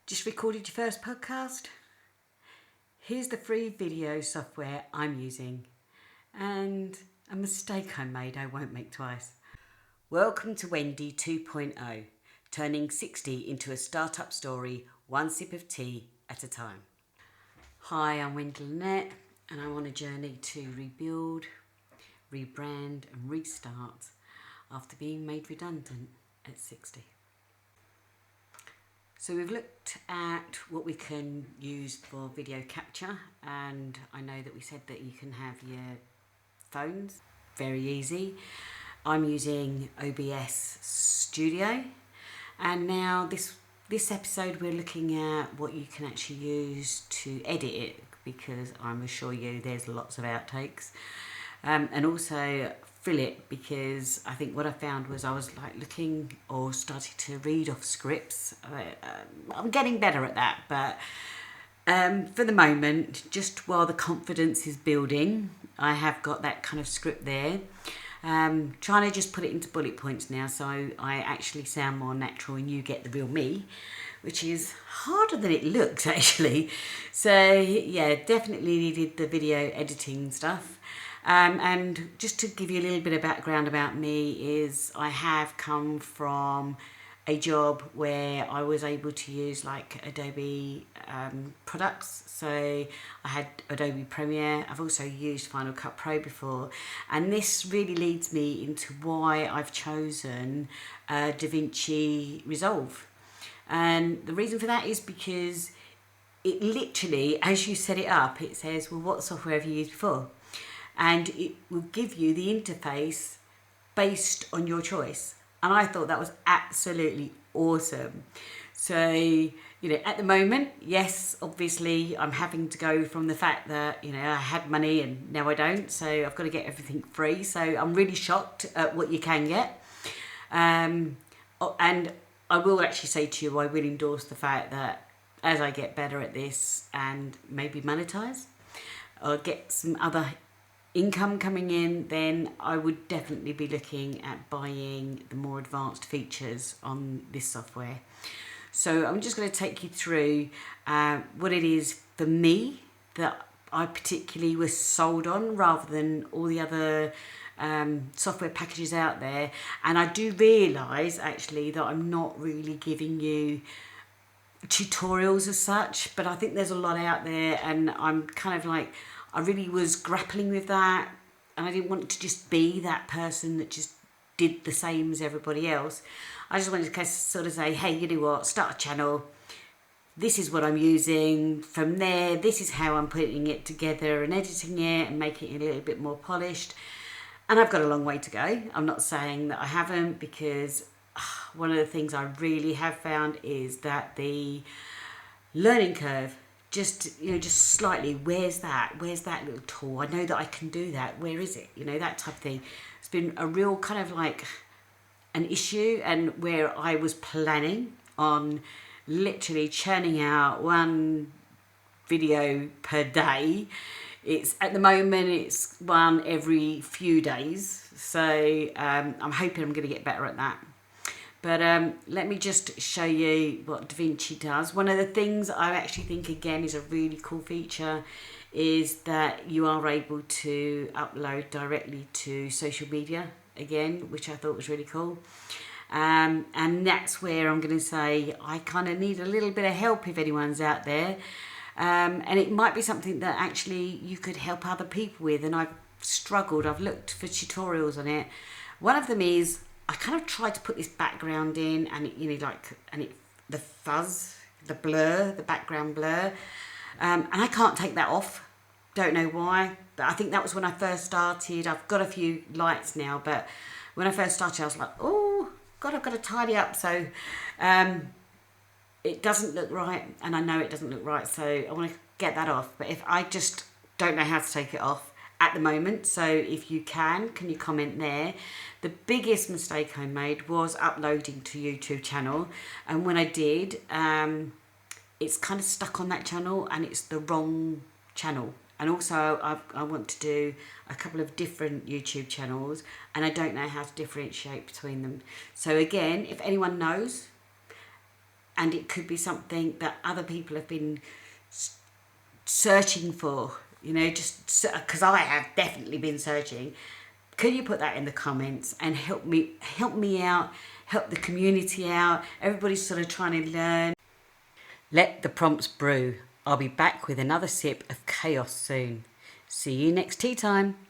Just recorded your first podcast? Here's the free video software I'm using and a mistake I made I won't make twice. Welcome to Wendy 2.0, turning 60 into a startup story, one sip of tea at a time. Hi, I'm Wendy Lynette and I'm on a journey to rebuild, rebrand and restart after being made redundant at 60. So we've looked at what we can use for video capture, and I know that we said that you can have your phones, very easy. I'm using OBS Studio, and now this episode we're looking at what you can actually use to edit it, because I'm assure you there's lots of outtakes, and also fill it, because I think what I found was I was like looking or starting to read off scripts. I'm getting better at that, but for the moment, just while the confidence is building, I have got that kind of script there. Trying to just put it into bullet points now, so I actually sound more natural and you get the real me, which is harder than it looks actually. So yeah, definitely needed the video editing stuff. And just to give you a little bit of background about me is I have come from a job where I was able to use like Adobe products. So I had Adobe Premiere. I've also used Final Cut Pro before. And this really leads me into why I've chosen DaVinci Resolve. And the reason for that is because it literally, as you set it up, it says, well, what software have you used before? And it will give you the interface based on your choice. And I thought that was absolutely awesome. So, at the moment, yes, obviously I'm having to go from the fact that, I had money and now I don't. So I've got to get everything free. So I'm really shocked at what you can get. And I will actually say to you, I will endorse the fact that as I get better at this and maybe monetize or get some other income coming in, then I would definitely be looking at buying the more advanced features on this software. So I'm just going to take you through what it is for me that I particularly was sold on rather than all the other software packages out there. And I do realise actually that I'm not really giving you tutorials as such, but I think there's a lot out there, and I'm kind of like, I really was grappling with that, and I didn't want to just be that person that just did the same as everybody else. I just wanted to sort of say, hey, you know what, start a channel, this is what I'm using, from there this is how I'm putting it together and editing it and making it a little bit more polished. And I've got a long way to go. I'm not saying that I haven't, because one of the things I really have found is that the learning curve, just slightly, where's that little tool, I know that I can do that, where is it, that type of thing. It's been a real kind of like an issue, and where I was planning on literally churning out one video per day, it's at the moment it's one every few days. So I'm hoping I'm going to get better at that. But let me just show you what DaVinci does. One of the things I actually think, again, is a really cool feature is that you are able to upload directly to social media, again, which I thought was really cool. And that's where I'm going to say I kind of need a little bit of help if anyone's out there. And it might be something that actually you could help other people with. And I've struggled. I've looked for tutorials on it. One of them is, I kind of tried to put this background in, and the fuzz, the blur, the background blur, and I can't take that off. Don't know why, but I think that was when I first started. I've got a few lights now, but when I first started, I was like, oh God, I've got to tidy up. So it doesn't look right, and I know it doesn't look right, so I want to get that off. But if I just don't know how to take it off at the moment, so if you can you comment there. The biggest mistake I made was uploading to YouTube channel, and when I did, it's kind of stuck on that channel and it's the wrong channel. And also I want to do a couple of different YouTube channels, and I don't know how to differentiate between them. So again, if anyone knows and it could be something that other people have been searching for, you know, just because I have definitely been searching. Could you put that in the comments and help me out, help the community out? Everybody's sort of trying to learn. Let the prompts brew. I'll be back with another sip of chaos soon. See you next tea time.